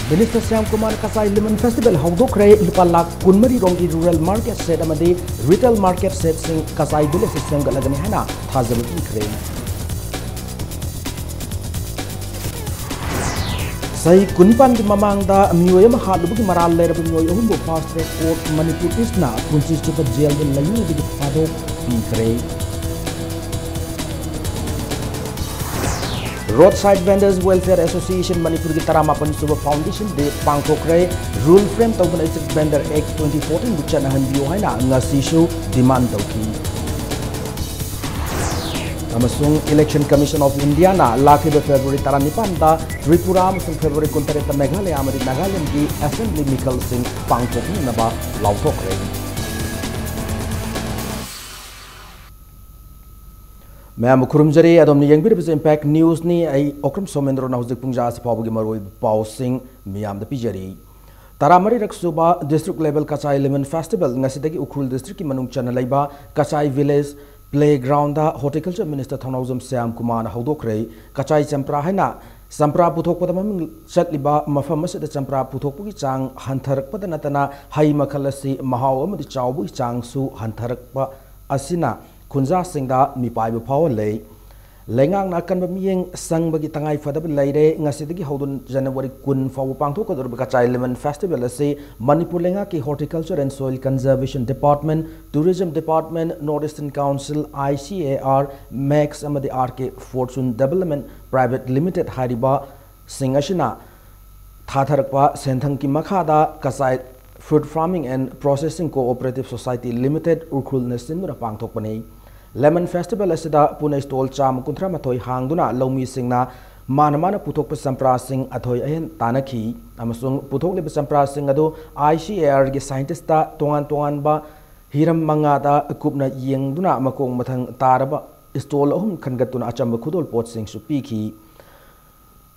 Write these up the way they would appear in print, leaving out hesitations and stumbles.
Minister Syam Kumar Kasai Lemon Festival Haudokre Lupa Lak Kunmari Rongi Rural Market Set Amadi Retail Market Set Sing Kasai Village System Galagani Hana Thazam Ikre Sai Kunpan di Mamangda Mioyam Haluki Maral Lera Mioy Humbo Fast Track Court Manipur Isna Punchis to the jail in Layu with Fado Ikre Roadside Vendors Welfare Association Manipur की Taramapan Suba Foundation de Pangkokre Rule Frame Tokenized Vendor Act 2014 bucana handio haina ngasishu demand tauki. Amasung Election Commission of India na lakiba February taranipan da Tripura amasung February kuntareta Meghalaya amadi Nagaland ki Assembly Mikal Singh Pangkok ni naba lautokre. मैं मुखरुमजरी अदोमनी यंगबिर बिज impact news नि आई ओक्रम सोमेंद्र ना हुजिक पुंजा से पाबुगी मरोई पाउसिंग मियाम द पिजरी तारामरी रक्सुबा district level Kachai lemon festival ngasi Ukhrul district की मनुंग चना लेबा कचाई विलेज प्लेग्राउंड दा हॉर्टिकल्चर मिनिस्टर थनौजम श्याम कुमार हौदोखरे कचाई चंप्रा हैना संप्रा पुथोकपद ममिंग चटलिबा मफम असिदा चंप्रा पुथोकपुगी चांग हंथरकपद नतना हाई मखलसी महाव अमदि चावबुगी चांगसु हंथरकपा असिना खुंजा सिंगदा मिपाइब फाव ले लेंगांग नाकन बमियें संगबगी तंगाई फदब लेरे ngasi हौदुन जनवरी 10 फाव पांगथोकदुर कचाई लेमन फेस्टिवल असे मणिपुर लेंगा की horticulture and soil conservation department tourism department north eastern council ICAR Max अमदि RK Fortune development private limited हारिबा सिंगशिना थाथरकपा सेंथंग की मखादा Kachai Food Farming and Processing Cooperative Society Limited Ukhrul नेसिन पांगथोकपने लेमन फेस्टिवल असिदा पुने स्टॉल चाम कुंथ्रा मथोई हांगदुना लौमी सिंगना मानमाना पुथोकप संप्रा सिंग अथोई अहेन तानखी अमसुंग पुथोकलेब संप्रा सिंग अदो ICAR गे साइंटिस्टा तोंगान तोंगानबा हिरम मंगादा कुपना येंगदुना मकोंग मथंग तारबा स्टॉल अहुम खनगतुना अचंब खुदोल पोट सिंग सुपीखी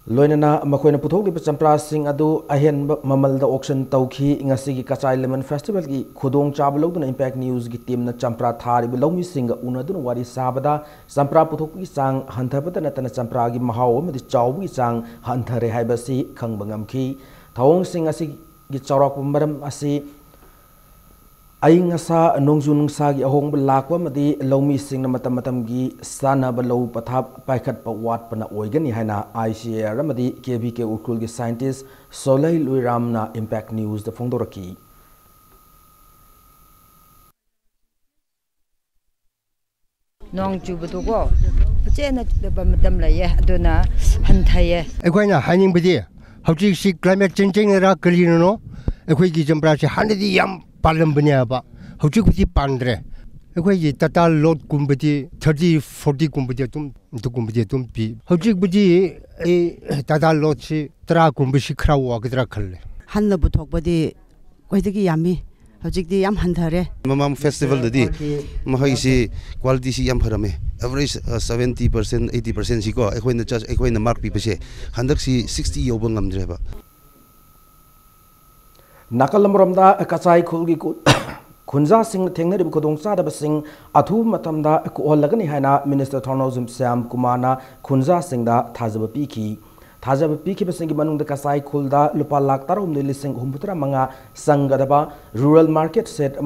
लोइनना मखोइना पुथोकलिब चंप्रा सिंग अदु अहेन ममलदा ऑक्शन तौखी ngasi की कचाई लेमन फेस्टिवल की खुदोंग चाब लौदुना इम्पैक्ट न्यूज़ की टीम न चंप्रा थारिब लौमी सिंग उनदुना वारी साबदा चंप्रा पुथोककी चांग हंथबदा नतना चंप्रा की महाव अमदि चावबुगी चांग हंथरे हाइबसी खंगबंगमखी थौंग सिंग असि की चौराक मरम असि अइंगसा नोंजु नुंसा की अहोंग लाकवा मदि लौमी सिंग मतम मतम की सानब लौ पथा पाइखत पवाट पना ओइगनी हैना ICAR मदि KVK उखरुल की साइंटिस्ट सोलै लुइराम ना इम्पैक्ट न्यूज़ द फोंदोरकी नोंग चुबदुगो फचेना चुबा मतम लये अदुना हंथाये अखोइना हाइनिंग बदि हौजि सि क्लाइमेट चेंजिंग रा कलिनो अखोइ की जंप्रा से हानदि याम पालम बनियाबा हौजि कुति पांद्रे अखोइ की टाटा लोड कुंबदि 30 40 कुंबदि तुम पि हौजि बुदि ए टाटा लोड से 3 कुंबसि खरा वागद्रा खल्ले हन्न बुथोकबदि कोइदगी यामी हौजिकदि याम हंथरे ममाम फेस्टिवल ददि महैसि क्वालिटी सि याम फरमे एवरेज 70% 80% सि को अखोइना मार्क पिबसे हंदक सि 60 योब ngamdreba नाकलमरमदा कचाई खुलगी खुंजा सिंह थेंगनरिब खुदोंचादब सिंह अथु मतमदा कोहलगनी हैना मिनिस्टर थोनोजम श्याम कुमारना खुंजा सिंहदा थाजब पीखी बसिंग मनुंग कचाई खुलदा लुपा लाख तारोम लिसिंग हुमपुतरा मंगा संगदबा रूरल मार्केट सेट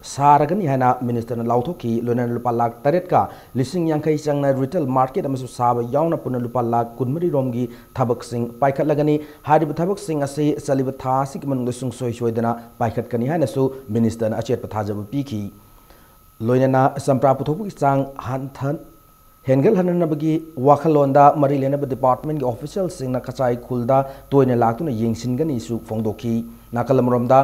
सारगनी हैना मिनिस्टर लाउथोकी लोनन लुपा लाख तरेट का लिसिंग यांखै चंगना रिटेल मार्केट अमसु साब यावना पुन लुपा लाख कुनमरी रोमगी थबक सिंह पाइखतलगनी हारिब थबक सिंह असे चलिब थासिक मनुंग सुंग सोय सोयदना पाइखतकनी हैनसु मिनिस्टर अचेत पथाजब पीखी लोइनना संप्रा पुथोकगी चांग हंथन हेंगल हननबगी वाखलोंदा मरी लेनब डिपार्टमेंट के ऑफिशियल सिंगना कचाई खुलदा तोयने लाक्तुना येंसिनगनी सु फोंदोकी नाकलमरोमदा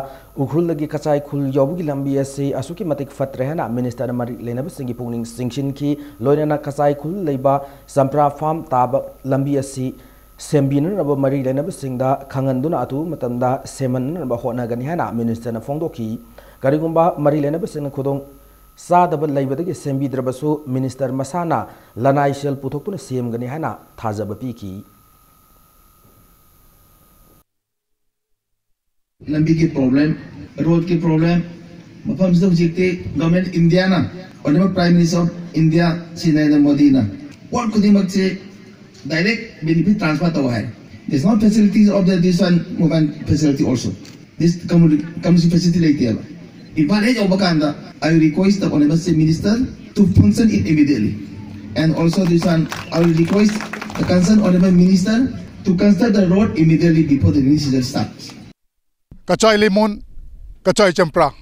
उखरुलगी कचाई खुल यौबुगी लंबी असे असुकी मतिक फत्रे हैना मिनिस्टर मरी लेनब सिंगी पुंगनिंग सिंगशिनकी लोइनना कचाई खुल लेबा संप्रा फार्म ताब लंबी असी सेम्बिनब मरी लेनब सिंगदा खंगनदुना अतु मतमदा सेमनब होनगनी हैना मिनिस्टर फोंदोकी करिगुंबा मरी लेनब सिंग खुदोंग सादब लेबदगी सेम्बिद्रबसु मिनिस्टर मसाना लनाई सेल पुथोकतुना सेमगनी हैना थाजब पीकी लंबी की प्रॉब्लम रोड की प्रॉब्लम मफम से जिते गवर्नमेंट इंडिया ना और prime minister of India Shri Narendra Modi ना वर्ल्ड खुदी मत से डायरेक्ट बेनिफिट ट्रांसफर तो है There's not facilities of this one movement facility also. This community facility like that. If one age Obakanda, I request the Honorable Minister to function it immediately. And also this one, I will request the concerned Honorable Minister to construct the road immediately before the rainy season starts. Kachai Lemon, Kachai Champra,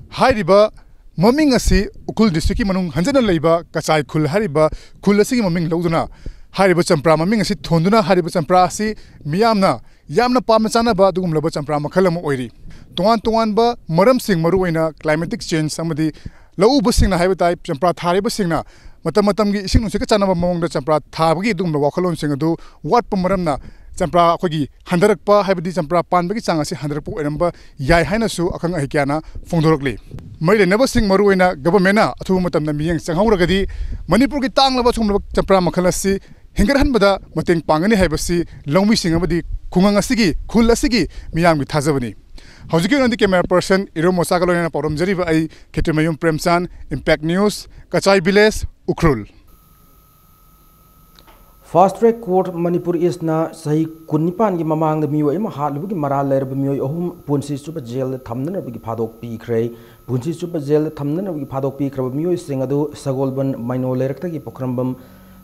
Hariba, Mumming asi, Ukul district manung, Hanzana Labor, Kachai Kul Hariba, Kulasi Mumming Loduna, Hariba Champra, Mumming asi, Tonduna, Hariba Champra, si, Miamna, Yamna Parmasana ba, Dugum Laba Champra, Makalam Oiri. Tuan ba, Maram Sing Maruina, climatic change, somebody, Low Busing na Habitat, Champra, Hariba Singna, Matamatamgi, Sing Sikachana among the Champra, Tabagi, Dum the Wakalon Singadu, what Pomaramna. Champra Kogi, Handarakpa, Habidi Champra, Panbaki Sangasi, Handarpo, number Yai Hanasu, Akang Hikana, Fondorokli. Made never sing Maruina, Governmena, Atumatam Naming, Sanghuragadi, Manipurki Tang Lavatum Champra Makalasi, Hingarhan Bada, Mating Pangani Habasi, Long Wishing Abadi, Kungangasigi, Kulasigi, Miam with Tazavani. How's on the camera person, Iromo Sakalona Porum Jeriva, Ketimayum Premsan, Impact News, Kachai Biles, Ukrul. Fast track court Manipur is na sahi Kunipan Yamamang the Mio Emma Harluki Maral Mio Ohum Punsi Super Jail Tamnan Big Padok P. Cray, Punsi Super Jail Tamnan Big Padok P. Mio Singado, Sagolban, Mino Lertaki Pokrambam,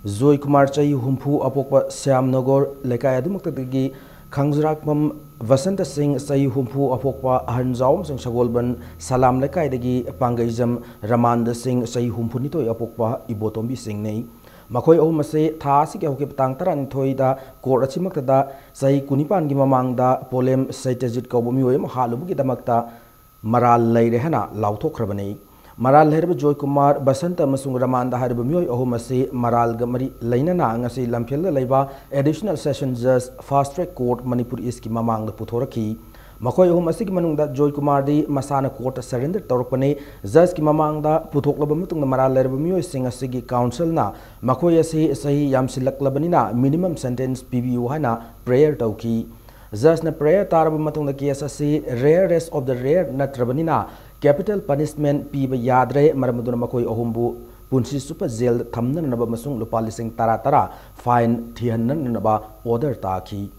Zoe Kumarchai, Humpu, Apopa, Siam Nogor, Lekayadumaki, Kangzrakmam, Vasanta Singh, Sai Humpu, Apopa, Hanzaum, Sagolban, Salam Lekayadagi, Pangazam, Ramanda Singh, Sai Humpunito, Apopa, Ibotombi Singh. Makoi Omase, Tasi Hokiptang Taran Toida, Kor Achimakada, Sai Kunipan Gimamangda, Polem, Saitazit Kobumium, Halubuki Damakta, Maral Lairehana, Lauto Krabani, Maral Herb Joy Kumar, Basanta Masung Ramanda Harbumio Omase, Maral Gamari, Lainana, Angasi Lampilla Leva, Additional Session Judge, Fast Track Court, Manipur Iski Mamang, the Putoraki. Makoi Homasik Manunda, Joy Kumardi, Masana Court surrender Torpane, Zaski Mamangda, Putoklabamutung the Maral Lerbumio sing a Sigi Council na, Makoyasi Sahi Yamsilak Labanina, minimum sentence PBU Hana, prayer Tauki. Zasna prayer Tarabumatung the KSC, rarest of the rare Natrabanina, capital punishment Piba Yadre, Maramaduna Makoi Ohumbu, Punsi Super Zel, Tamnan Nabamasung Lupalising Taratara, fine Tianan Naba, order Taki.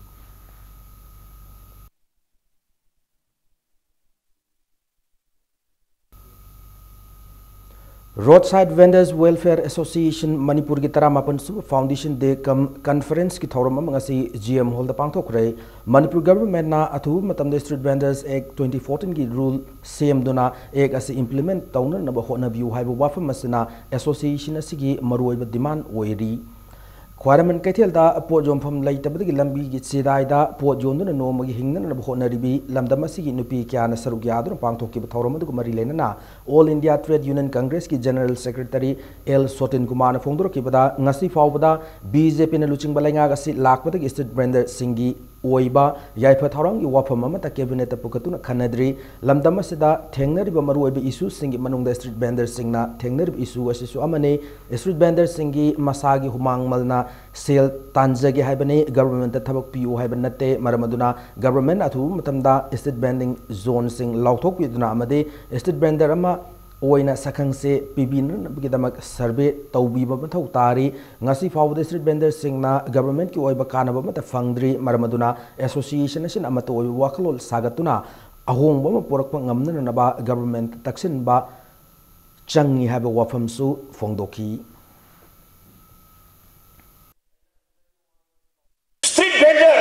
Roadside Vendors Welfare Association Manipur ki Taramapan Super Foundation Day Conference ki Thauram amangasi GM Hall da pangthokre Manipur government na athu matam the Street Vendors Act 2014 ki rule same dona ek asi implement tawna na ba hona view haiba wafam masina association asigi maroi ba demand oiri Khwaraman Kaithel da pot jompham leitabadi lambi gi sidai da pot jonduna no magi hingna na hona ribi lamdam asigi nupi kya na saruk yadru pangthokki ba thauram du mari lena na All India Trade Union Congress ki General Secretary L. Sotin Kumar na fongdoro ki bada ngasi fawbada BJP na luching balenga gasi lakbada ki Street Vendor Singi oiba yaifa tharang ki wafam amata cabinet pukatuna khanadri lamdam asida thengnari ba maru oiba issue singi manung da Street Vendor singna thengnari issue asisu amane Street Vendor singi masagi humang malna sale tanjagi haibane government thabak piu haiban natte maramaduna government athu matamda Street Vending zone sing lauthok piduna amade Street Vendor ama oina sakangse pibin bidamak survey tawbiba mathau tari ngasi fawda Street Vendor singna government ki oiba kanaba mata fangdri maramaduna association sin amato oi wakalol sagatuna ahongba ma porakpa ngamna na ba government taksin ba changi haba wafamsu fongdoki Street Vendor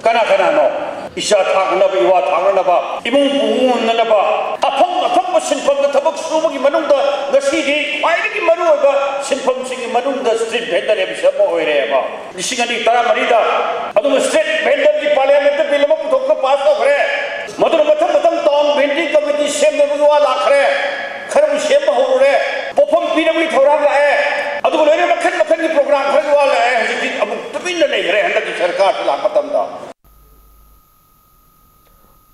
kana no isha thangna ba iwa thangna ba imung bungun na ba afong sinfam da thabak subugi manungda ngasi di khwaidagi maru ba sinfam singi manungda Street Vendor ebisa mo oire ba lisingani tara marida adu Street Vendor di parliament bill ma puthok pass kare madur matham town vending committee sem ne wa lakhre kharam sem ho re pofam pinami thora la hai adu lene makhan ki program khar wa la hai hiji abu tabin ne re handa ki sarkar la matam da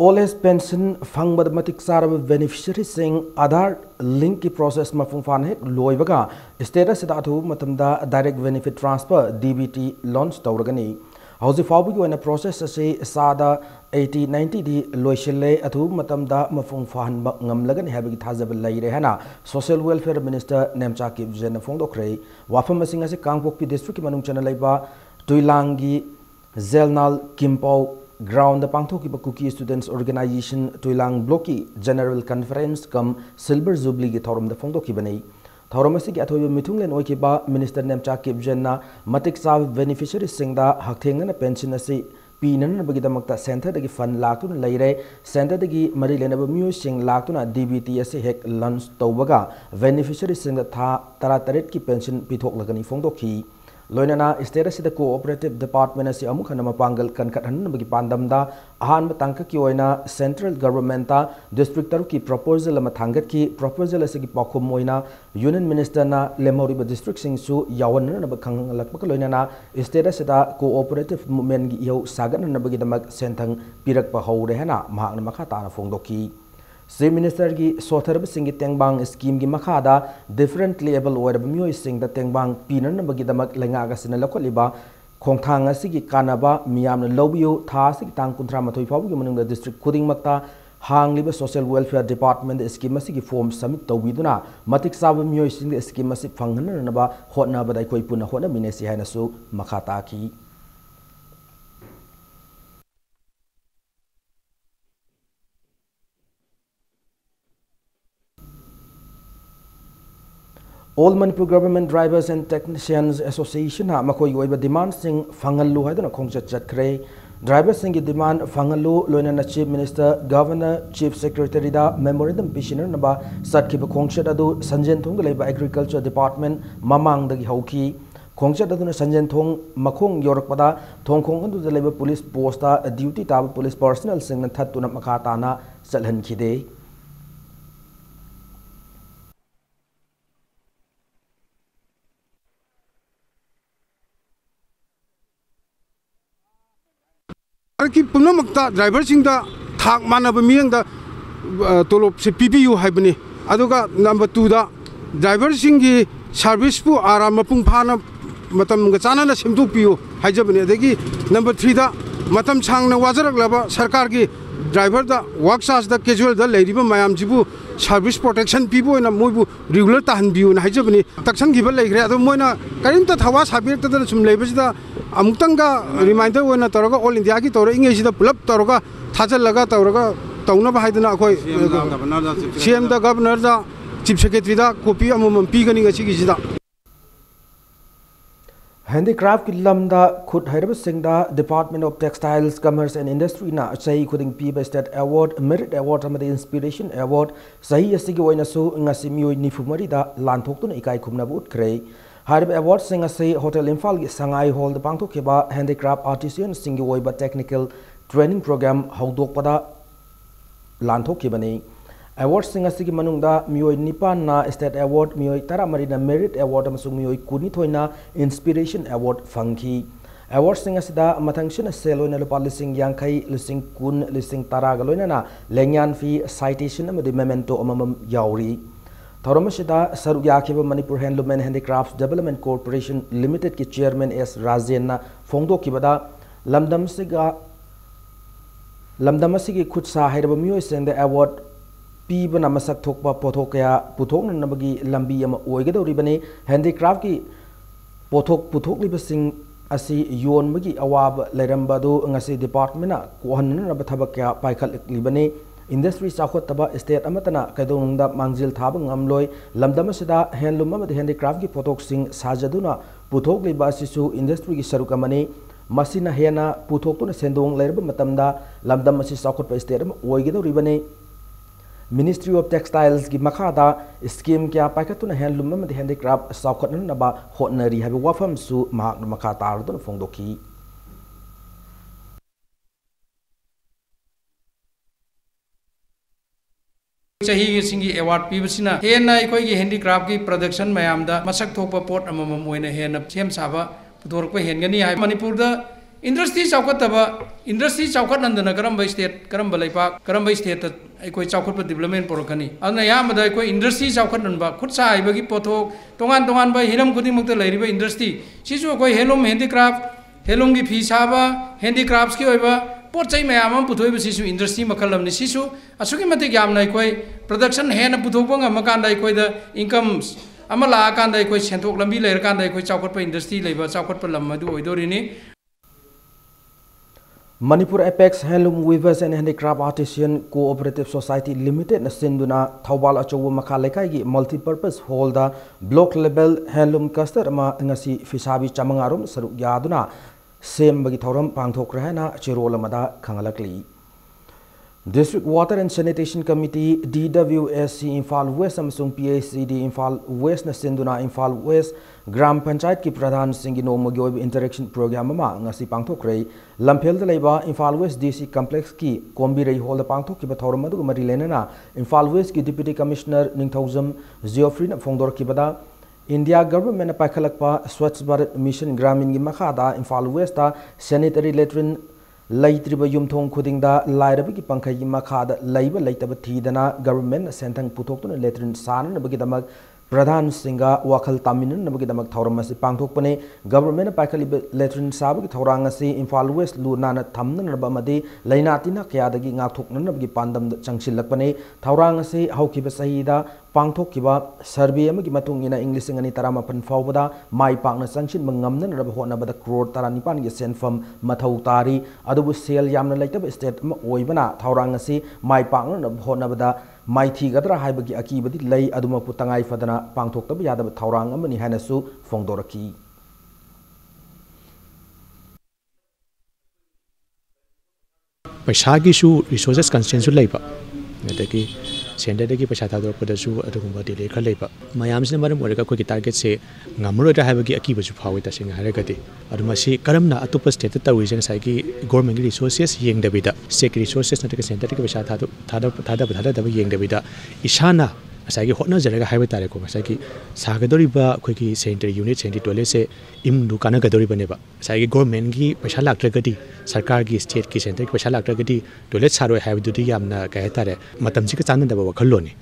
All his pension Fangbad Matik Sarab beneficiary sing Aadhaar link ki process mafung fan hek loibaga status datu matamda direct benefit transfer DBT launch tawragani hausi fawbu ki process ase sada 80-90 di loishelle athu matamda mafung fan ngamlagani habagi thajab laire hana social welfare minister Nemcha Kipjen fongdokre wafam masing ase Kangpokpi district ki manung chana laiba Tuilangi Zelnal Kimpau ground पांथोकी Kuki students organisation Tuilang block की general conference cum silver jubilee की थौरम the फोंदोकी बनै थौरम असि की अथोय मिथुंगलेन ओइकिबा minister नेमचा किबजेना मतिक साब beneficiary सिंगदा हकथेंगना pension असि पीननबगिदमक्ता centre दगी fund लाक्तुना लैरे centre दगी मरी लेनब म्यूसिंग लाक्तुना डीबीटी असि हेक लंच तौबगा बेनिफिशियरी सिंगदा था 13 की पेंशन पिथोकलगनी फोंदोकी लोइनना स्टेट असिदा कोऑपरेटिव डिपार्टमेंट असि अमुक हनम पांगल कनकथनबगी पांदमदा अहान तांक की ओइना सेंट्रल गवर्नमेंट डिस्ट्रिक्ट तरु की प्रपोजल अमा थांगत की प्रपोजल असि पाखुम ओइना यूनियन मिनिस्टर ना लेमौरिबा डिस्ट्रिक्ट सिंगसु यावननब खंगलकपक लोइनना स्टेट असिदा कोऑपरेटिव मूवमेंट की इहो सागननबगी दमक सेंथंग पिरकपा हौरे हना महाकन मखा ताना फोंदोकी चीफ मिनिस्टर की सोथरब सिंह तेंगबांग स्कीम की मखादा डिफरेंट लेवल ओरब मियोय सिंह तेंगबांग पीननबगीदमक लेंगागसिन लखोलिबा खोंथांग असि कानबा मियामन लौबियो था असि तांग 13 फाउगी मनुंग डिस्ट्रिक्ट खुदिंगमक्ता हांगलिबा सोशल वेलफेयर डिपार्टमेंट स्कीम असि फॉर्म सबमिट तौबिदुना मतिक साब मियोय सिंह स्कीम असि फंगननबा होटनाबदा कोई पुना होना मिनेसि हायनसु मखाता की All Manipur Government Drivers and Technicians Association ha makoi oiba demand sing fangallu haiduna khongchat chatkre drivers sing ki demand fangallu loina Chief Minister Governor Chief Secretary da memorandum pisiner naba satkiba khongchat adu Sanjen Thong leiba Agriculture Department mamang dagi hauki khongchat aduna Sanjen Thong makhong yorakpada thongkhong adu da leiba police post da duty tab police personnel sing na thattuna makha tana chalhan khide की पुनमक्ता driver सिंगदा थाक मानब मियंगदा तोलोप से PPU हाइबनी अदुगा number 2 दा driver सिंगी service पु आराम मपुंग फाना मतम चाना सेमदुक पियो हाइजबनी अदगी नंबर 3 दा मतम सांगना वाजरकलाबा सरकार की ड्राइवर दा वर्क चार्ज दा कैजुअल दा लेरिबा मयाम जिबु सर्विस प्रोटेक्शन पीबो ना मोइबु रेगुलर ताहन बियो ना हाइजबनी तक्सन गिबा लेग्रे अदो मोइना करिमता थवा साबिर तदा सुम लेबसिदा अमुक्तंगा रिमाइंडर होना तौरगा ऑल इंडिया की तौर इंगेसिदा पुलप तौरगा थाजलगा तौरगा तौनबा हाइदना अखोय सीएम दा गवर्नर दा चीफ सेक्रेटरी दा कॉपी अमम पीगनी गसिगिसिदा Handicraft की लमदा खुद हैरब सिंगदा department of textiles commerce and industry ना सही खुदिंग पीबा स्टेट अवार्ड मेरिट अवार्ड अमदे इंस्पिरेशन अवार्ड सही असिगी ओइनासु ngasi मियोय निफुमरी दा लानथोक्तुना इकाई खुमनाबु उत्खरे हारिब अवार्ड सिंग असि होटल इम्फाल की संगाई हॉल द पांथोखिबा हैंडीक्राफ्ट आर्टिसियन सिंगी ओइबा टेक्निकल ट्रेनिंग प्रोग्राम हौदोकपदा लानथोखिबनी अवार्ड सिंग असि की मनुंगदा मियोय निपान ना स्टेट अवार्ड मियोय 13 ना मेरिट अवार्ड अमसुंग मियोय 19 ना इंस्पिरेशन अवार्ड फंगी अवार्ड सिंग असिदा मथंगसिन सेलोइना लुपा लिसिंग यांखै लिसिंग कुन लिसिंग 10 गा लोइना लेंयान फी साइटेशन अमदि मेमेंटो अममम यावरी थौरमसिदा सरुक याखिबा Manipur handloom and handicraft development corporation limited की चेयरमैन एस राजेन ना फोंदोकिबदा लमदमसिगी खुदसा हैरब मियोय सेंद अवार्ड पीबना मसक थोकपा पोथोकया पुथोकनबगी लंबी अमा ओइगदौरिबने हैंडीक्राफ्ट की पोथोक पुथोकलिबसिंग असि योनबगी अवाब लेरंबदो ngasi डिपार्टमेंट कोहननब थबक्या पाइखलिबने इंडस्ट्री चाखोतबा स्टेट अमतना कैदोंगदा मांगजिल थाब ngamloi लमदमसिदा हैंडलूम अमदि हैंडीक्राफ्ट की पोथोकसिंग साजदुना पुथोकलिबा सिसु इंडस्ट्री की सरुकमने मसिना हेना पुथोकतुना सेंदोंग लेरब मतमदा लमदम असि चाखोतबा स्टेट अम ओइगदौरिबने मिनिस्ट्री ऑफ टेक्सटाइल्स की मखादा स्कीम क्या पाइखतुना हैंडलूम अमदि हैंडीक्राफ्ट चाखोतनबा होटनरी हाबि वाफम सु महाक मखा तारदुना फोंदोखी चाही सिंगी अवार्ड पीबसिना हेना अखोई हैंडीक्राफ्ट की प्रोडक्शन मयामदा मसक थोप पोट अमम ओइना हेना सेम साबा पुदोरक हेनगनी हाय मणिपुर दा इंडस्ट्री चाउखतबा इंडस्ट्री चाउखतनंदना करम स्टेट करम लेपाक करम स्टेट अखोई चाउखत डेवलपमेंट पोरकनी अदना यामदा अखोई इंडस्ट्री चाउखतनबा खुदसा आइबगी पोथोक तोंगान तोंगान बा हिरम खुदिमक्ता लैरिबा इंडस्ट्री सिसु अखोई हेलूम हैंडीक्राफ्ट हेलूम की फी साबा हैंडीक्राफ्ट्स की ओइबा पोचै मैम पुथोब सिसु इंडस्ट्री मखलमनि सिसु असुकी मतिक यामना अखोई प्रोडक्शन हेन पुथोकपा ngamakanदा अखोइदा इनकम अमा लाकांदा अखोई सेंथोक लंबी लेरकांदा अखोई चाउखतपा इंडस्ट्री लेबा चाउखतपा लम अदु ओइदोरिनि Manipur Apex Handloom Weavers and Handicraft Artisan Cooperative Society Limited na sinduna Thawbal achowa makha lekai gi multi-purpose hall da block level handloom cluster ma ngasi fisabi chamangarum saruk yaduna sem bagi thoram pangthok rahana chirol amada khangalakli. District Water and Sanitation Committee DWSC Imphal West amsung PACD Imphal West na sinduna Imphal West Gram Panchayat ki Pradhan Singhi Noma Gyoib Interaction Program ma ngasi pangthok rei Lamphel da leiba Imphal West DC Complex ki Kombi rei hall da pangthok ki bathoram adu mari lenana Imphal West ki Deputy Commissioner Ningthaujam Geoffrey na phongdor ki bada India government na paikhalakpa Swachh Bharat Mission Gramin gi makhada Imphal West ta sanitary latrine Laitriba Yumthong Kudingda Lairabi Pankai Makada Labor Laitaba Tidana government Sentang Putokun Letrin San Nabagidamak Pradhan Singa Wakal Taminan Nabagidamak Tauramasi Pangtokpane government Pakali Letrin Sabak Taurangasi Imphal West Lunana Tamnan Nabamadi Lainatina Kiadagi Natuknan Nabgi Pandam Changshilakpane Taurangasi Haukiba Sahida Pangtokiba Serbia Magimatung in English and Taramapan Fawada My Partner Sanction Mangamnan Rabahona Bada Crore Taranipan Sen from Matautari Adu Sale Yamna Later State Oibana Taurangasi My Partner Honabada Mighty Gadra Haibagi Akibadi Lay Aduma Putangai Fadana Pangtok Yada Taurang Mani Hanasu Fongdoraki. Paishagishu resources constituency labor. Sender the Pashatado Podasu at the Kumbati Lake Labor. My arms number Morika Quick target say Namura to have a keepers of power touching Haragati. Adumasi Karamna Atupa state the reason Saki government resources Yang Davida. Sec resources not a center Pashatado Tada Yang Davida. Ishana Asagi Hotna Zeraga Highway Tareko Saki Sagadoriba Quickie Center Unit Senti Tolese Im Dukana Gadoribaneba. Sagi government gi Pashalak Tragadi. Sarkar ki state ki center ki pashalak tragedi toilet saro have duty yamna kahetare matam ji ka chanan da ba khallo ni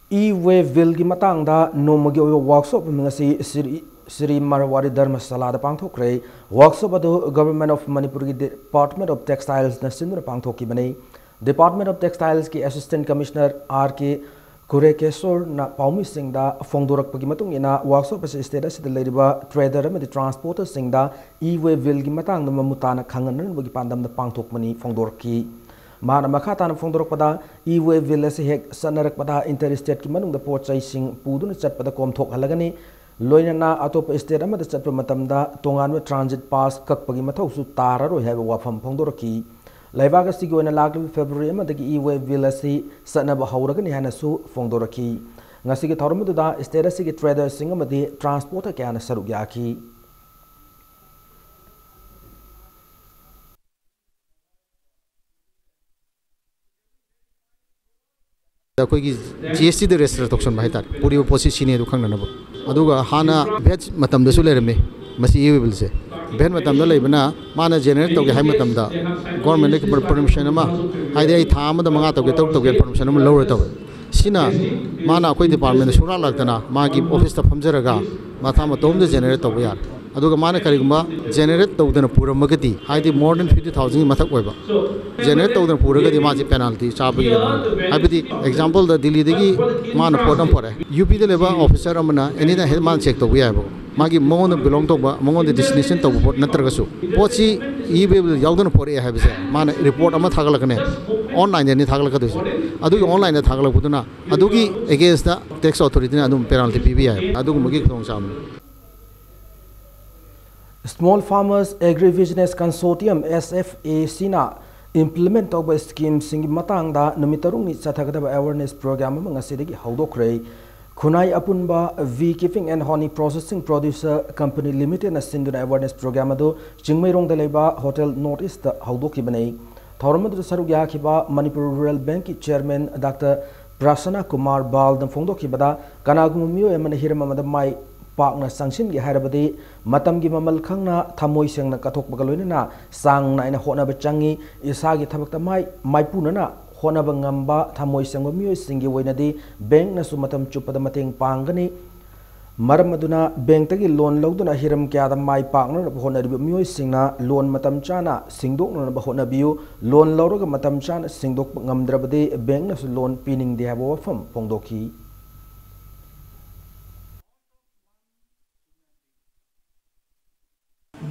E-way bill gi matang da nomagi workshop ngasi Sri Marwari Dharmasala da pangthokre workshop adu Government of Manipur ki Department of Textiles na sinur pangthoki bane Department of Textiles ki Assistant Commissioner RK Kurekesor na Paumi Singh da Fongdorak pagi matung ina workshop as status the ladiba trader and the transporter Singh da e-way bill gi matang na mamutana khanganan bagi pandam da pangthok mani Fongdorki mana makhata na Fongdorok pada e-way bill as hek sanarak pada interstate ki manung da porchai sing pudun chat pada komthok halagani loina na atop state amada chat matam da tongan transit pass kak pagi mathau su tararo have wafam Fongdorki Laivaga Sigoina Lagli February Madagi E-way Villasi Sanaba Hauragan Hanasu Fongdoraki. Nasiki Tormuda, Stedasiki Trader Singamadi, Transporter Kana Sarugyaki. GST the restoration by that. Puri position to Kanganabo. Aduga Hana Veg Matam the Sulerme, Masi will say. Ben Matam the Labana, Mana generate to Hamatam da. Government permission ama. I time the Mangata to get permission lower to Sina Mana Quay Department, Sura Latana, Magi Office of Hamzeraga, Matama Tom the generator we are. Aduga Mana Kariguma, generate to the Pura Magati, hide more than 50,000 Matakweba. Generate to the Puragadi Maji penalty, Chabi. I be example the Dilidigi Mana Potom Pore. UP the level officer Amana, any the headman check to we have. Magi Mon belong to Mon the destination to Natragasu. Pochi eBay Yaldan Pore have Mana report Amathagakane online any Tagalakadus. Adu online at Tagalakuduna. Adugi against the tax authority and penalty PBI. Adu Mugik Sam. Small Farmers Agribusiness Consortium SFA Sina implement of a scheme sing matang da numitarung ni Satagada awareness program among a city Haudokre Kunai Apunba V Keeping and Honey Processing Producer Company Limited as Sinduna awareness program ado Jingmerong de Leba Hotel Northeast Haudoki Bane Tauramad Sarugya Kiba Manipur Rural Bank Chairman Dr. Prasanna Kumar Bal the Fondoki Bada Kanagumio and Hiramada Mai Partner sanction gi harabadi matam gi mamal khangna thamoi sengna kathok bagaloina sang na ina hona bachangi isa gi thabakta mai punana hona bangamba thamoi sengba mioi singi woinadi bank na su matam chupada mateng pangani maram aduna bank tagi loan loduna hiram kya da mai partner hona ri mioi singna loan matam chana singdok na hona biu loan loroga matam chana singdok ngamdrabadi bank na su loan pining de habo fam pongdoki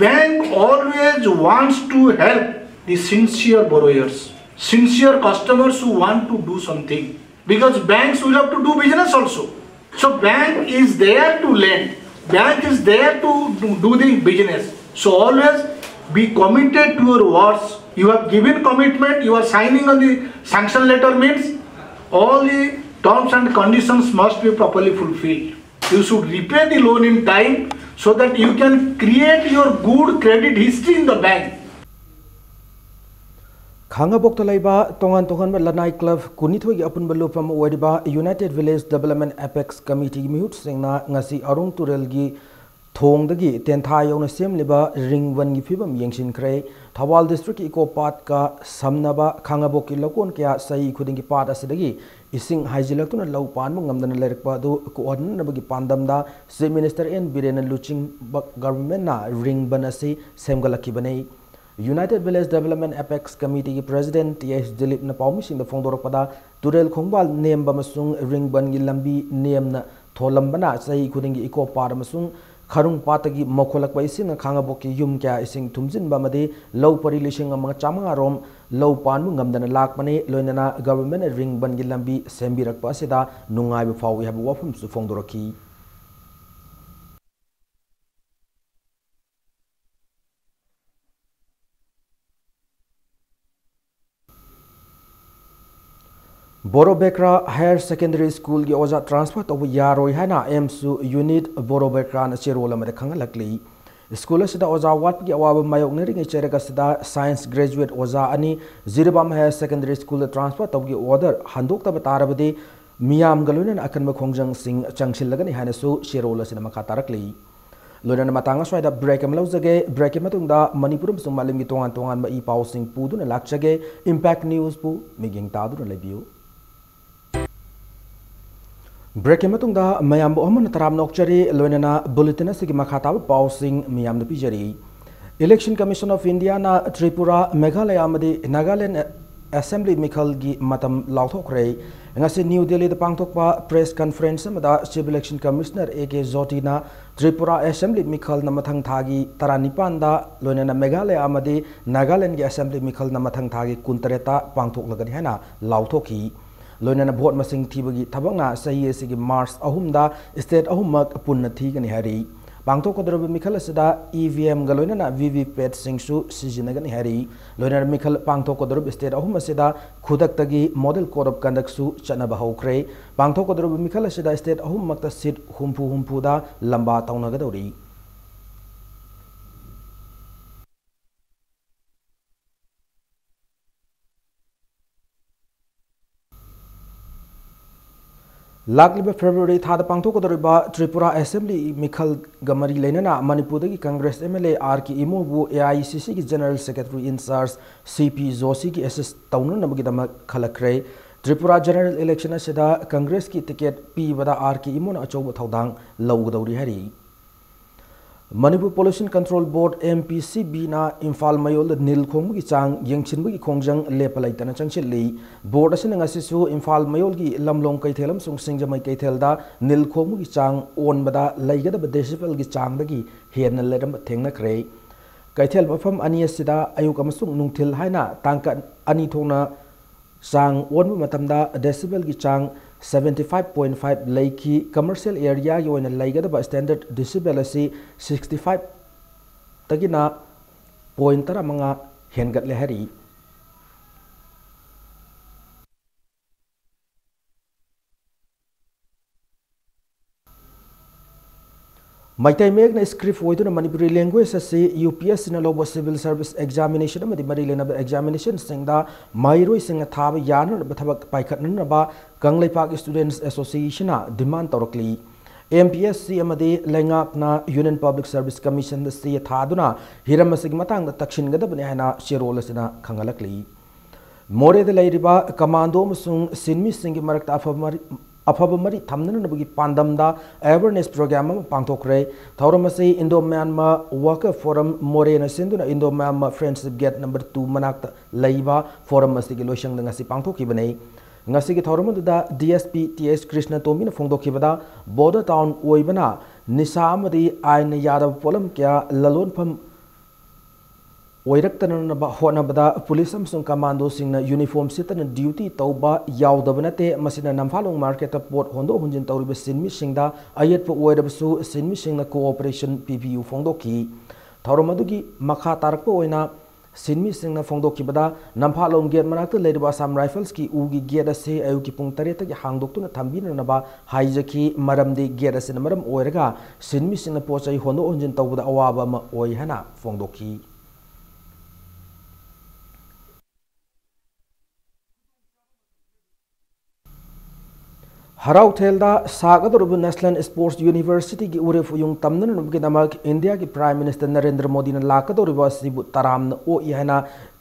bank always wants to help the sincere borrowers, sincere customers who want to do something, because banks will have to do business also. So bank is there to lend, bank is there to do the business. So always be committed to your words. You have given commitment, you are signing on the sanction letter, means all the terms and conditions must be properly fulfilled. You should repay the loan in time so that you can create your good credit history in the bank. Khangabok Talaiba, Tongan Tongan Lanai Club, Kunitho Yapun Balupam Wediba, United Village Development Apex Committee Mute Singna, Ngasi Arung Turelgi, Thong the Gi, Tentai on a sim liba, Ring Van Gifibam Yangshin Cray, Tawal District Eco Part Ka, Samnaba, Kangaboki Lokon Kia, Sai Kudingi Part Asidagi, Ising Hajilakun and Low Panmum than Lerpado, Coordinate Nabagi Pandamda, State Minister in Biren and Luching Government Ring Banasi, Semgalakibane. United Village Development Apex Committee President T.S. Dilip na paumising the Fondoropada, Turel Kongbal name Bamasung Ring Bangi Lambi name na Tolambana, Sai Kudingi Eco Paramasung, Karung Patagi Mokolak Baisin, Kangaboki Yumka ising Tumzin Bamade, low parilishing among Chamarom, low Panmungam than a Lakmane, Loinana, government Ring Bangi Lambi, Sembirak Pasida, Nungai before we have welcome to Fondoroki. Borobekra Higher Secondary School ki oja transfer to yaroi hana MSU unit Borobekra na cherola made khangalakli school sida oja wat ki awab mayok ne ring cherega sida science graduate oja ani Ziribam Higher Secondary School transfer to ki order handok ta batarabade miyam galunen akan ma khongjang sing changsil lagani hana su cherola sida makha tarakli loina matanga swaida break am lawjage break matungda Manipur sum malim ki tongan tongan ma I paw sing pudu na lakchage impact news pu miging tadu na lebiu Break matungda mayam bo amana taram nokchari loinana bulletin asigi makhata pausing miyam pijari Election Commission of India na Tripura Meghalaya amadi Nagaland Assembly Mikhal gi matam lauthokre ngasi New Delhi da pangthokpa press conference amada Chief Election Commissioner AK Jyoti na Tripura Assembly Mikhal na mathang thagi taranipan da loinana Meghalaya amadi Nagaland gi Assembly Mikhal na mathang thagi kuntareta pangthoklagani hana lauthokhi Loinana vote masing thibagi thabanga sahi asigi March ahumda state ahumak punna thigani hari bangto kodrob mikhal asida EVM galoinana VVPAT singsu sijinagani hari loinana mikhal bangto kodrob state ahum asida khudak tagi model code of conduct su chanaba hokre bangto kodrob mikhal asida state ahum makta seat humpu da lamba taunagadori Lagliba February Thada Pangtokoriba Tripura Assembly Mikhal Gamari Lenana Manipur Congress MLA R.K. Imobu AICC ki General Secretary in charge CP Joshi ki SS Taunu Nabagidama Khalakre Tripura General Election Asida Congress ki ticket P Bada R.K. Imona Achoba Thaudang Lawgadauri Hari Manipur Pollution Control Board MPCB na Imphal Mayol Nil Khong gi chang yengchin gi khongjang lepalai tan changchil li board asin ngasi su Imphal Mayol gi lamlong kaithelam sung singjamai kaithel da Nil Khong gi chang on bada laigada ba decibel gi chang da gi hen ledam thengna kre kaithel mafam ani asida ayuk amasung nungthil haina tangka ani thona sang on matamda decibel gi chang 75.5 Laiki commercial area yoin laigada standard decibel asi 65 tagina point tara mga hengat lehari Maitai meg na script woitu na Manipuri language asi UPS na lobo civil service examination amadi marilena examination singda mairoi singa thaba yana bathabak paikhat na ba Kanglai Park Students Association na demand torokli MPSC amadi lengak na Union Public Service Commission da si thaduna hiram sig matang da takshin gada bani hana shirol sina khangalakli more de lairiba commando musung sinmi singi marakta afabamari thamnana nabagi pandamda awareness program pangthokre thauramasi Indo Myanmar Worker Forum more na sinduna Indo Myanmar Friendship Gate number 2 manakta laiba forum masigi loshang ngasi pangthoki banei ngasi ki thauram da DSP TS Krishna Tomi na phongdoki bada border town oibana nisa amadi ain yadav polam kya lalon pham ओइरक्तनब होनबदा police अमसुंग commando सिंगना uniform सितन duty तौबा यावदबनते मसिना Namphalong market पोट होंदो हुंजिन तौरिब सिनमी सिंगदा अयतप ओइरबसु सिनमी सिंगना कोऑपरेशन पीपीयू फोंदोकी थौरमदुगी मखा तारकपो ओइना सिनमी सिंगना फोंदोकीबदा नम्फालोंग गेट मनाक्त लेरिबा असम राइफल्स की उगी गेट असे अयुकी पुंग 8 तगी हांगदोक्तुना थंबिननबा हाइजकी मरमदि गेट असे मरम ओइरगा सिनमी सिंगना पोचै होंदो हुंजिन तौबदा अवाबा म ओइ हना फोंदोकी हराउथेलदा सागदरुब नेशनल स्पोर्ट्स यूनिवर्सिटी की उरेफ युंग तमननबगिदमक इंडिया की प्राइम मिनिस्टर नरेंद्र मोदी ने लाकदरुब सिबु तरामन ओ इहना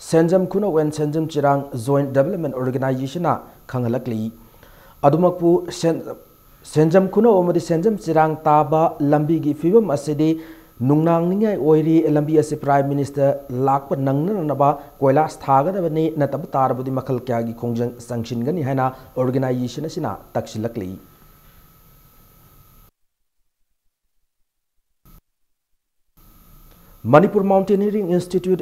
सेंजम खुनो वेन Senjam Chirang joint development organisation खंगलकली अदुमकपु सेंजम खुनो ओमदि सेंजम चिरांग ताबा लंबी की फिबम असेदि नुंगनांगनिंगाई ओइरी लंबी असे प्राइम मिनिस्टर लाकप नंगननबा कोयलास थागदबनि नतब तारबदि मखल क्यागी खोंजंग संगशिनगनि हैना ऑर्गेनाइजेशन असिना तक्सिलकली मणिपुर माउंटेनियरिंग इंस्टीट्यूट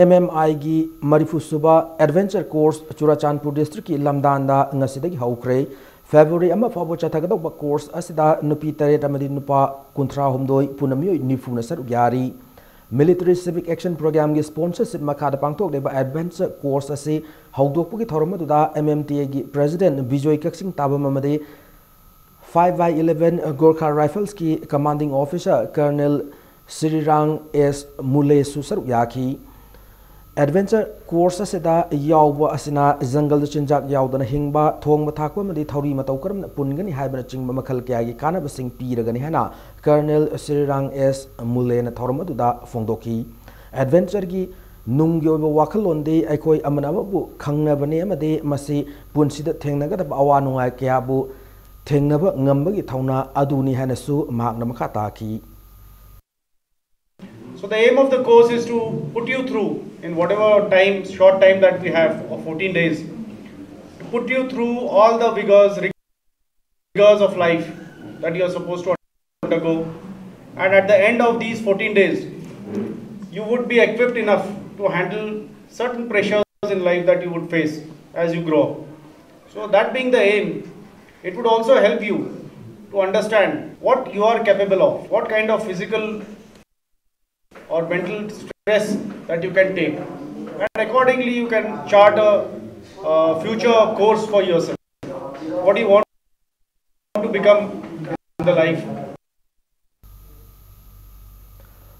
MMI की मरिफुसुबा एडवेंचर कोर्स चुराचांदपुर डिस्ट्रिक्ट की लमदानदा ngasiदगी हौख्रे फेब्रुवरी अमा फाबो चथगदब कोर्स असिदा नुपी तरेट अमदि नुपा 13 पुनमियोय निफुना सरुक यारी मिलिटरी सिविक एक्शन प्रोग्राम की स्पॉन्सरशिप मखादा पांगथोकलेबा एडवेंचर कोर्स असे हौदोकपुगी थौरमदुदा MMTA की प्रेसिडेंट बिजोय कक्सिंग ताबम अमदि 5x11 गोरखा राइफल्स की commanding officer colonel Shrirang S Mule सुसरुक याखी एडवेंचर कोर्स असिदा याव असिना जंगल चिंजाक यावदना हिंगबा थोंग थाकवा मदि थौरी मतौ करम पुनगनी हाइबना चिंगबा मखल क्यागी कानबसिंग पीरगनी हैना कर्नल श्रीरांग S मुले न थौरमदुदा फोंदोकी एडवेंचर की नुंगी ओइबा वाखलोंदे अखोय अमनाबु खंगनबने अमदे मसि पुनसिदा थेंगनगदब अवा नुंगाय क्याबु थेंगनब ngambagi thawna aduni hanasu magna makha taki. So the aim of the course is to put you through in whatever time, short time that we have of 14 days, to put you through all the rigors of life that you are supposed to undergo, and at the end of these 14 days, you would be equipped enough to handle certain pressures in life that you would face as you grow up. So that being the aim, it would also help you to understand what you are capable of, what kind of physical or mental stress that you can take, and accordingly you can chart a future course for yourself. What do you want to become in the life?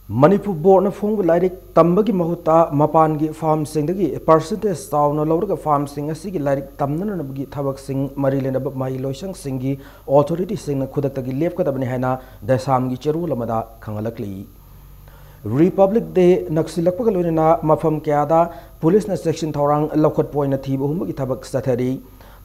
Manipur board na phong lairik tambagi mahuta mapan gi farm sing dagi percentage taw na lawrga farm sing asigi lairik tamna na bagi thabak sing marilena ba mai loisang sing gi authority sing na khudak tagi lep ka dabani haina dasam gi cheru lamada khangalakli Republic Day naksilakpagaloina mafam kyada police na section thorang lokhat point na thiba humgi thabak sathari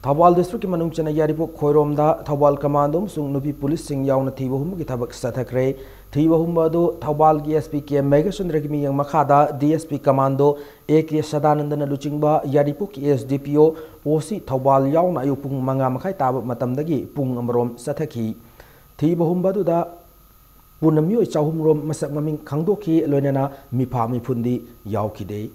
Thawal district ki manung chana yaripo khoiromda Thawal commando sung nupi police sing yauna thiba humgi thabak sathakre thiba humba do Thawal ki SP ke Megachandra ki miyang makhada DSP commando AK Sadanandana luchingba yaripo ki SDPO OC Thawal yauna ayupung manga makhai tab matamdagi pung amrom sathaki thiba humba do da Punamyo chahum rom masak maming khangdoki loinana mipa mipundi yaukide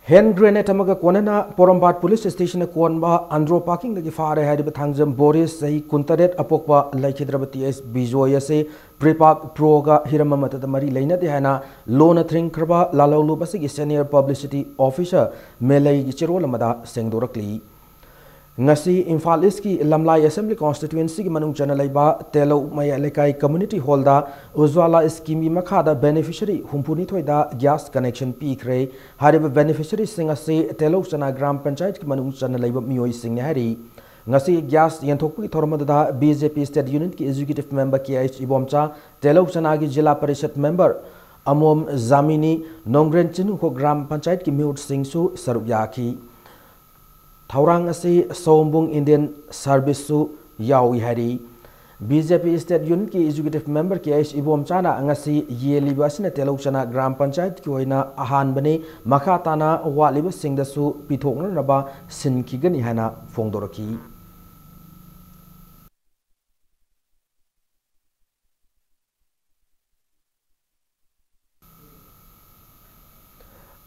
Hand grenade amaga konana Porombat police station konba andro parking lagi fare hariba thangjam Boris sahi kuntaret apokwa laikhidrabati S bijoya se prepark proga hiramamata da mari leina de hana lona thring kraba lalawlu basigi senior publicity officer melai gi chirol amada sengdorakli ngasi Imphal East की लमलाई assembly constituency की मनुंग चना लाइबा तेलो मया लेकाई community hall दा Ujwala scheme की मखादा beneficiary हुम्पुनी थोइदा gas connection पीखरे Harib beneficiary सिंग से तेलो चना ग्राम पंचायत की मनुंग चना लाइबा मियोई सिंग ने हरी ngasi gas यंथोकु की थोरमदा BJP state unit की executive member KH इबोमचा तेलो चना की जिला परिषद member अमोम जामिनी नोंग्रेन चिनु को ग्राम पंचायत की म्यूट सिंग सु सरुयाखी Thaurang asi Sombung Indian Service su yawi hari BJP State Unit की Executive Member KH Ibom Chana ngasi yeliba asina telokchana Gram Panchayat ki oina ahanbani makha tana waliba singdasu pithoknaba sinkigani hana fongdoraki.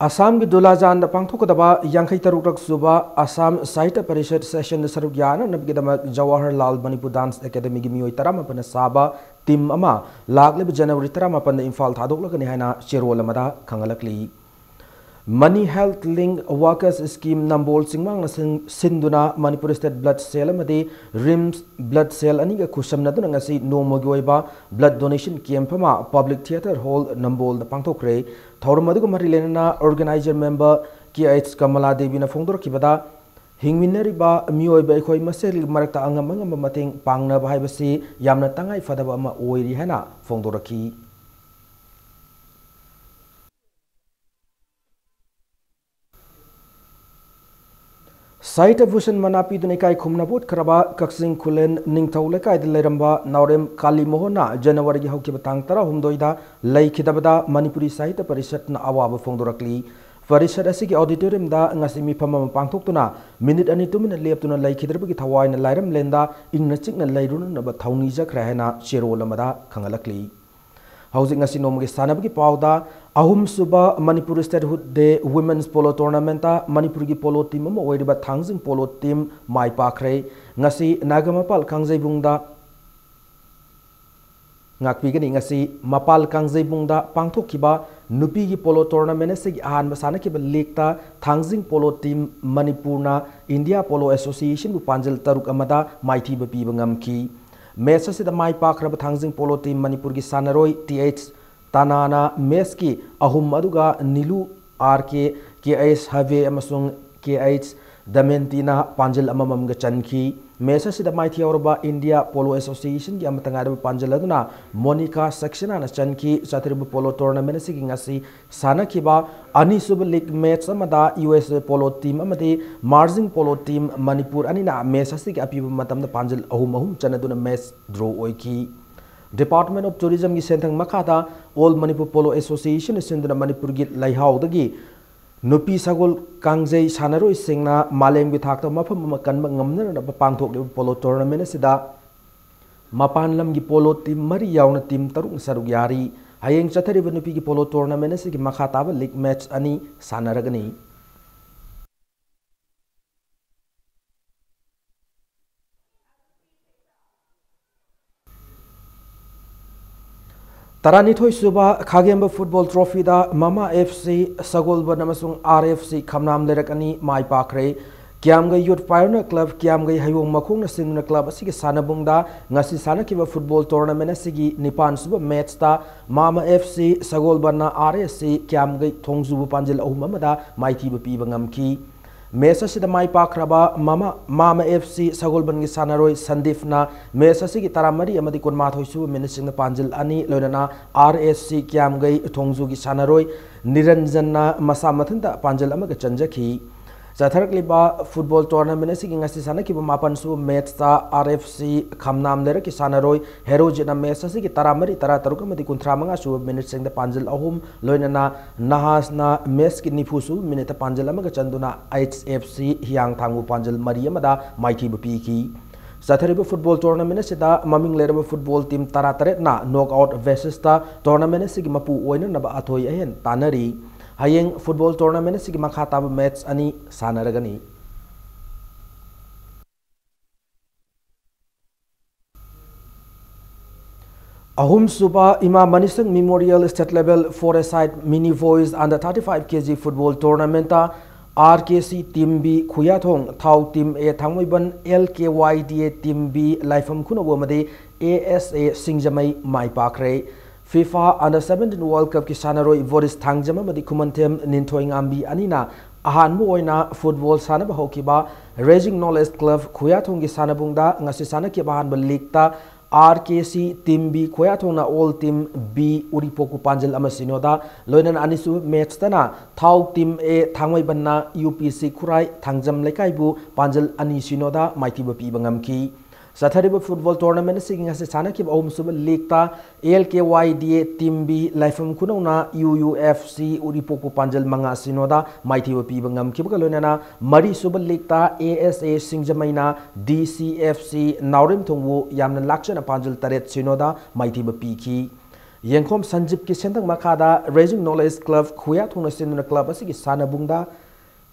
Assam की दुलाजान पांथोकदबा यांखै तरुक सुबा Assam साहित्य Parishad session सरुक याना नबगिदमक Jawaharlal Manipur dance academy की मियोय तरामपन साबा टीम अमा लागलिब जनवरी तरामपन इम्फाल थादोकलगनि हाना चेरोल अमदा खंगलकली मनी health link workers scheme Nambol सिंगमांग सिंधुना मणिपुर स्टेट ब्लड सेल अमदि रिम्स ब्लड सेल अनिगा खुसमनदुना ngasi नोमोगी ओइबा ब्लड डोनेशन कैंप अमा पब्लिक थिएटर हॉल नंबोल द पांथोकरे थौरमदुग मरिलेना organiser member KH Kamala Devi ना फोंदोरकिबदा हिंगमिनरिबा मियोइबा एखोय मसेल मरक्ता अंगम मतेंग पांगनबा हाइबसी यामना तंगाई फदबा अमा ओइरि हैना फोंदोरकी साहित्य भूषण मनापी दुनिकाई खुमनाबोट खरबा कक्सिंग खुलेन निंगथौ लेकाई लेरंबा नावरेम काली मोहना जनवरी की हौकी बतांग तरा हुमदोइदा लैखिदबदा मणिपुरी साहित्य परिषद न अवाब फोंदोरकली परिषद असि की ऑडिटोरियम दा ngasi मिफम पांगथोक्तुना मिनिट अनि 2 मिनिट लेपतुना लैखिदरबगी थवाइना लाइरम लेंदा इंगना चिकना लैरुनब थौनी जखरा हैना चेरोल अमदा खंगलकली हौजिक ngasi नोमगी सानबगी पावदा अहुम सुबा Manipur statehood day women's polo tournament Manipur की पोलो टीम अमा ओइरिबा थांगजिंग पोलो टीम माइ पाखरे ngasi नागामपाल कांगजैबुंगदा ngakpigani ngasi mapal कांगजैबुंगदा पांगथोखिबा नुपी की पोलो टूर्नामेंट से आहान सानकिबा लीगता थांगजिंग पोलो टीम मणिपुरना इंडिया पोलो एसोसिएशन बु पांजल तरुक अमदा माइथीबा पीबा ngamki मैच से माइ पाखरब थांगजिंग पोलो टीम मणिपुर की सानरोय TH तानाना मैच की अहुम अदुगा नीलू RK KH हवे अमसुंग KH दमेंटीना पांजल अममम ग चनखी मैच से माइथी औरबा इंडिया पोलो एसोसिएशन की अमतंगारब पांजल अदुना मोनिका सक्सेना न चनखी चतुर्ब पोलो टूर्नामेंट से ngasi सानखिबा अनिसुब लीग मैच अमदा USA पोलो टीम अमदि मार्जिंग पोलो टीम मणिपुर अनिना मैच से अपीब मतम पांजल अहुम अहुम चनदुना मैच ड्रॉ ओइकी डिपार्टमेंट ऑफ टूरिज्म की सेंथंग मखादा ऑल मणिपुर पोलो एसोसिएशन सिंधुना मणिपुर की लैहाउदगी नुपी सगोल कांगजै सानरोय सिंगना मालेंग थाकता मफम कनब ngamnaraba पांगथोकलिब पोलो टूर्नामेंट सिदा मपान लम की पोलो टीम मरी यावना टीम तरुक सरुक यारी हयेंग चथरिब नुपी की पोलो टूर्नामेंट से मखा ताब लीग मैच अनि सानरगनी तरानिथोय सुबा खागेंब फुटबॉल ट्रॉफी दा मामा FC सगोलबन अमसुंग RFC खमनाम लेरकनी माइ पाखरे क्यामगै यूथ पायोनियर क्लब क्यामगै हयोंग मखोंग सिंगना क्लब असि सानबुंगदा ngasi सानकिबा फुटबॉल टूर्नामेंट असि निपान सुबा मैच ता मामा FC सगोलबन RSC क्यामगै थोंगजुबु पांजल अहुम अमदा माइथीबा पीबा ngamki मैच असिदा माइ पाखरबा मामा FC सगोलबन की सानरोय संदीपना मैच असि की तरामरी अमदि कुनमाथोय सुबा मिनिट पांजल अनि लोइना RSC क्यामगै थोंगजु की सानरोय निरंजनना मसा मथनता पांजल अमग चंजखी चथरकलिबा फुटबॉल टूर्नामेंट से ngasi सानकिबा मापन सु मैच ता RFC खमनाम लेर की सानरोय हेरोजिना मैच से की तरामरी तरा तरुक अमदि 35 सु मिनिट सिंग पांजल अहुम लोइना नहासना मैच की निफु सु मिनिट पांजल अमग चंदुना HFC हियांग थांगु पांजल मरी अमदा माइथी बपी की चथरिबा फुटबॉल टूर्नामेंट से ममिंग लेरबा फुटबॉल टीम तरा तरेट ना नॉकआउट वेसेस ता टूर्नामेंट से मपु ओइना नबा अथोय अहेन तानरी हयेंग फुटबॉल टूर्नामेंट से मखा ताब मैच अनि सानरगनी अहुम सुबा Ima Manisang memorial state level four a side mini boys under 35 kg football tournament RKC team B Khuyathong थाउ टीम A थांगमैबन LKYDA टीम B लाइफम खुनबो मदे ASA सिंगजमै माइ पाखरे FIFA Under 17 World Cup की सानरोय वोरिस थांगजम मदि खुमनथेम निंथोइंगांबी अनिना अहानबो ओइना फुटबॉल सानब होकिबा रेजिंग नॉलेज क्लब खुयाथोंग की सानबुंगदा ngasi सानकी अहानब लीग ता RKC टीम B खुयाथोंगना ऑल टीम B उरिपोकु पांजल अमसिनोदा लोइनन अनिसु मैच तना थाउ टीम A थांगमैबनना UPC खुराई थांगजम लेकाइबु पांजल अनिसिनोदा माइथिबा पीबा ngamki Sathariba football tournament singing as a Sanaki Omsub Likta, LKYDA Team B, Lifem Kunona, UUFC, Uripoku Panjal Manga Sinoda, Mighty Pibangam Kibakalunana, Mari Subal Likta, ASA Singjamaina, DCFC, Naurim Tungwu, Yamna Lakshan Panjal Taret Sinoda, Mighty Piki. Yankom Sanjip Kisentang Makada, Raising Knowledge Club, Kuya Tunasin Club, Asiki Sanabunda.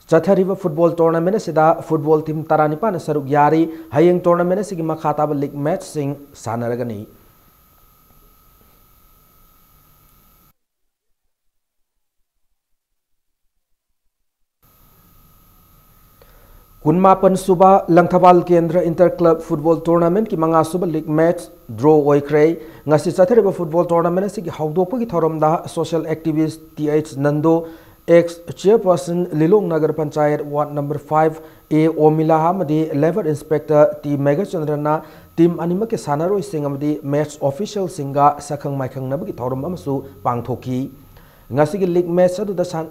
Chathariva football tournament sida football team taranipa na saruk yari hayeng tournament sigi makhataba league match sing sanaragani. Kunmapan suba Langthabal Kendra Inter Club Football Tournament ki manga suba league match draw oikre ngasi Chathariva football tournament sigi hawdopagi thoramda social activist TH Nando ex-chairperson Lilong Nagar Panchayat Ward number 5 A Omila Hamadi Level Inspector T Mega Chandrana Team Anima ke Sanaroi Singamadi match official Singa Sakang Maikang Nabaki Thorum Amasu Pangthoki Ngasigi league match adu da san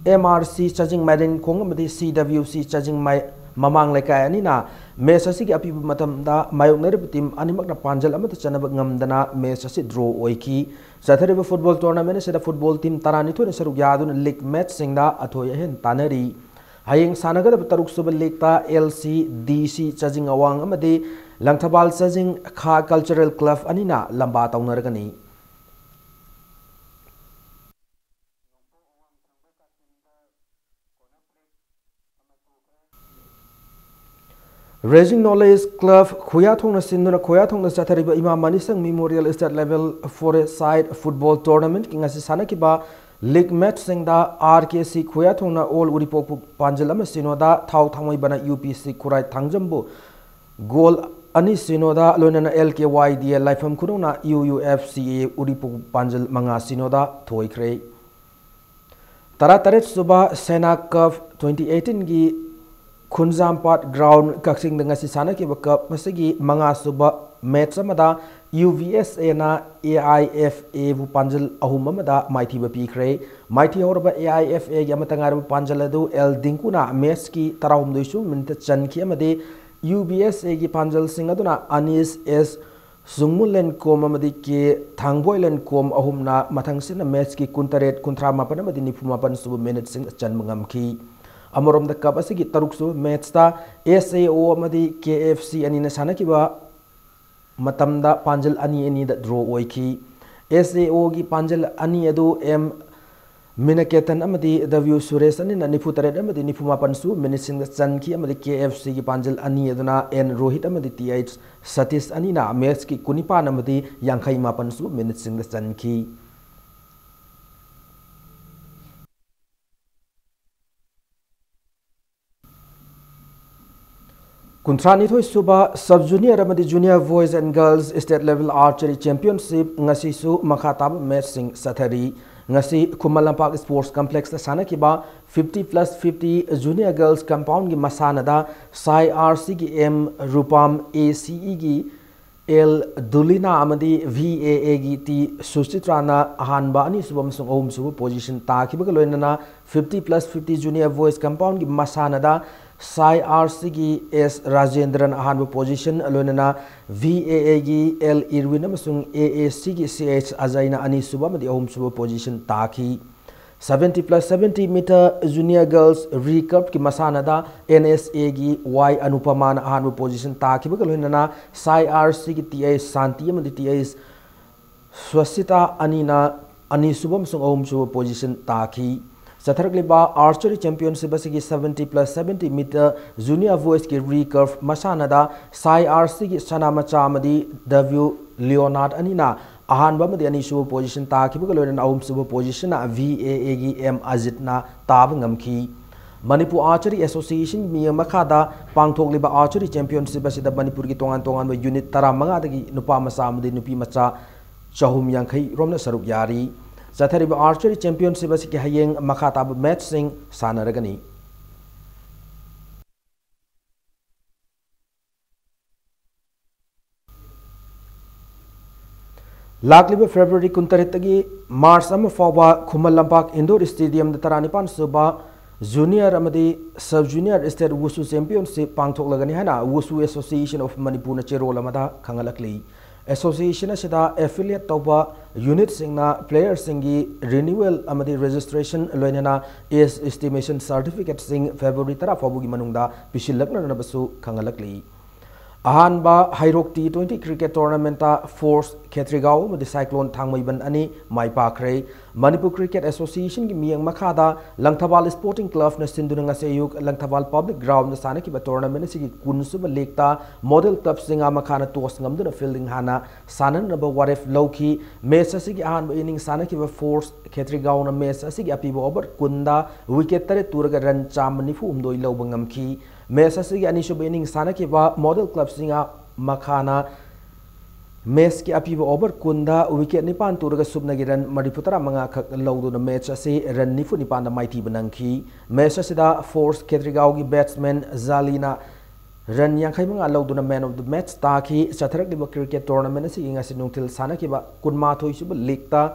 MRC charging Madin Kongamadi CWC charging Mamang Lekai Anina match asigi api matam da mayong nerib team Animak na Panjal amata chanabag ngamdana match asi draw oiki Sathariva football tournament sida football team tarani thone saruk yadun league match singda athoya hen tanari hayeng sanagada taruk suba league ta LC DC charging awang amadi Langthabal charging Kha cultural club anina lamba taunaragani Raising Knowledge Club Khoyathong na Sinduna Khoyathong na Sathariba Imam Manisang Memorial Estate Level Forest Side Football Tournament kinga si sanakiba league match singda RKC Khoyathong na All Uripok Panjalama Sinoda Thau Thamoi bana UPC Kurai Thangjambu goal ani Sinoda lonana LKYDA Lifam Kunona UUFCA Uripok Panjal Manga Sinoda Thoikre Tarataret Suba Sena Cup 2018 gi Khunjampat ground kaksing dengan si sana ki bakap masigi manga suba match amada UVSA na AIFA bu panjal ahum amada mighty ba pikre mighty horba AIFA ya matangar bu panjal adu L dinkuna match ki tarahum doisu minta chan ki amade UVSA ki panjal sing aduna Anis S Zungmulen kom amadi ke Thangboilen kom ahum na mathang sin match ki kuntaret kuntra mapan amadi nipumapan suba minute sing chan mangam ki Amorom da cup asigi taruksu match ta SAO amadi KFC ani na sana kiba matamda panjal ani da draw oiki SAO gi panjal ani adu M Minaketan amadi W Suresh ani na nifu taret amadi nifu mapan su minising chan ki amadi KFC gi panjal ani aduna N Rohit amadi TH Satish ani na match ki kunipan amadi yankhai mapan su minising chan ki Kuntrani thoi suba sub junior amadi junior boys and girls state level archery championship ngasi su makhatab match sing sathari ngasi Kumalampak sports complex ta sana kiba 50+50 junior girls compound gi masana da Sai RC gi M Rupam ACE gi L Dulina amadi VAA gi T Suchitrana ahanba ani subam sung om su position ta kiba loinana 50+50 junior boys compound gi masana da Sai RC gi S Rajendran ahanba position alonana VAA gi L Irwin amasung AAC gi CH Azaina ani suba madi ahum suba position taki 70+70 meter junior girls recurve ki masana da NSA gi Y Anupamana ahanba position taki bagalonana Sai RC gi TH Santi amadi TH Swasita anina ani suba masung ahum suba position taki Sathargliba archery championship asigi 70+70 meter junior voice ki recurve masana da Sai RC gi sana macha amadi W Leonard anina ahanba madi ani suba position ta ki bugalona ahum suba position na VAA gi M Azit na tab ngamki Manipur Archery Association mi makada pangthokliba archery championship asida Manipur gi tongan tongan ba unit tara manga dagi nupa masa amadi nupi macha chahum yankhai romna saruk yari Sathariba archery championship asiki hayeng makhatab match sing sanaragani Lakliba February kuntaritagi March ama fawba Kumalampak Indoor Stadium da taranipan suba junior sub junior state wushu championship पांगथोकलगनी है wushu association of Manipur चेरोल खंगलकली association असिदा affiliate तौबा unit सिंगना player सिंगी renewal registration लोइनना age estimation certificate सिंग फेब्रुआरी 10 फाउबगी मनुंगदा पिसिलकनबसु खंगलकली अहानबा हाइरोक T20 cricket tournament force Khetrigao मदि साइक्लोन थांगमैबन अनि माइ पाखरे मणिपुर क्रिकेट एसोसिएशन की मियंग मखादा लंगथबाल स्पोर्टिंग क्लब न सिंधुना ngase ayuk Langthabal public ground सानकिबा टूर्नामेंट सिगी कुनसुब लेकता मॉडल क्लब सिंगा मखाना टॉस ngamduna फील्डिंग हाना साननबा वारेफ लौखी मैच असिगी अहानबा इनिंग सानकिबा फोर्स खेत्रीगांव न मैच असिगी अपीबो ओवर कुंदा विकेट तरे तुरगा रन 494 लौब ngamखी मैच असिगी अनिसुब इनिंग सानकिबा मॉडल क्लब सिंगा मखाना मैच की अपीब ओवर कुंदा विकेट निपान तुरगा सुबनगी रन 35 खक लौदुना मैच असे रन 94 माइथी बनंखी मैच असिदा फोर्स खेत्रीगांव की बैट्समैन जालीना रन 55 लौदुना मैन ऑफ द मैच ताखी चथरकलिबा क्रिकेट टूर्नामेंट असे इंगासी नुंगथिल सानकिबा कुनमाथोई सुब लेकता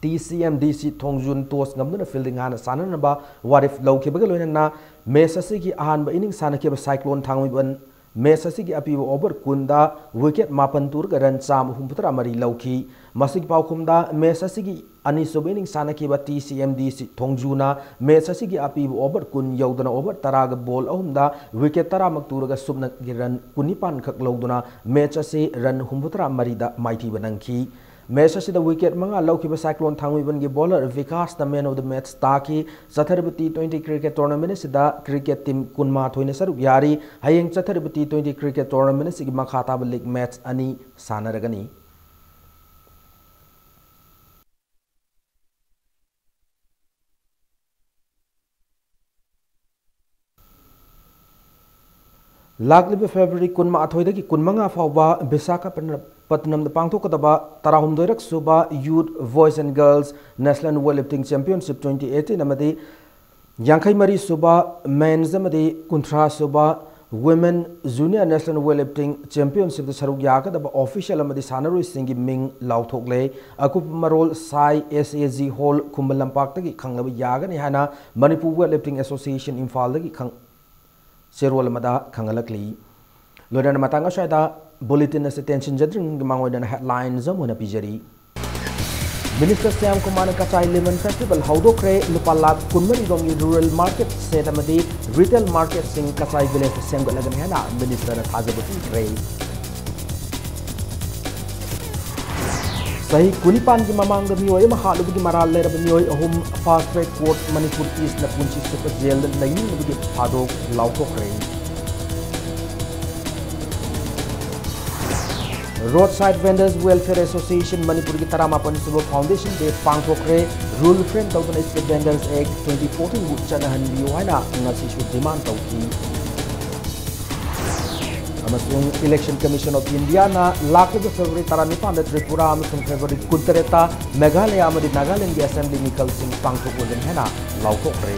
TCMDC थोंगजुन टॉस ngamduna फील्डिंग हाना साननबा वारिफ लौखिबगा लोइनना मैच असिगी अहानबा इनिंग सानकिबा साइक्लोन थांगमिबन मैच असिगी अपीब ओवर कुंदा विकेट 5 तुरगा रन 463 लौखी मसिग पाउखुमदा मैच असिगी अनिसुब इनिंग सानकिबा TCMDC थोंगजुना मैच असिगी अपीब ओवर कुन यौदना ओवर 10 गा बॉल अहुमदा विकेट 10 मक तुरगा सुबनगी रन 19 खक लौदुना मैच असे रन 63 दा माइथी बनंखी मैच असिदा विकेट 5 लौखिबा साइक्लोन थांगमिबन की bowler Vikas the man of the match ताकी चथरब T20 क्रिकेट टूर्नामेंट सिदा क्रिकेट टीम कुनमा थोइने सरुक यारी हयेंग चथरब T20 क्रिकेट टूर्नामेंट सिगी मखाताब लीग मैच अनि सानरगनी लाग्लिब फेब्रुआरी 18 की 15 फाउबा विशाखापट्टनम पांथोकदबा 13 सुबा youth boys and girls national weight lifting championship 2018 अमदी 53 सुबा मेन्स अमदी 19 सुबा women junior national weight lifting championship सरुक यागदबा ऑफिशियल अमदी सानरोई सिंगी मिंग लाउथोकले अकुप मरोल साई SAG हॉल कुंबल लंपाक्तगी खंगलब यागनी हाना मणिपुर वेट लिफ्टिंग एसोसिएशन इम्फालदगी चेरोल मदा खंगलकली लोडन मतंग स्वादा बुलेटिन से टेंशन जद्रिंग मांगोदन हेडलाइंस जमुना पिजरी minister Shyam Kumar Kachai lemon festival हौदोखरे लुपा lakh 19 गोंगी रूरल मार्केट सेट अमदी रिटेल मार्केट सिंग कचाई विलेज सेमगलगन हेना मिनिस्टर थाजबती रे सही कुनिपान की ममांग मियोय महालुबगी मराल लेरब मियोय अहुम fast track court Manipur east न पुंची सुपर जेल नैनी नबगी फादोक लाउथोखरे road side vendors welfare association Manipur की 13 सुबह फाउंडेशन डे पांथोखरे रूल फ्रेम तौदन स्टेट वेंडर्स एक्ट 2014 बु चनहनबियो हाइना ngasisu डिमांड तौकी इलेक्शन कमीशन ऑफ इंडिया ना लाखब फेब्रुआरी 19 त्रिपुरा फेब्रुआरी 13 मेघालय नागालैंड की असेंबली मिकल सिंह पांथोकन है लाउथोखरे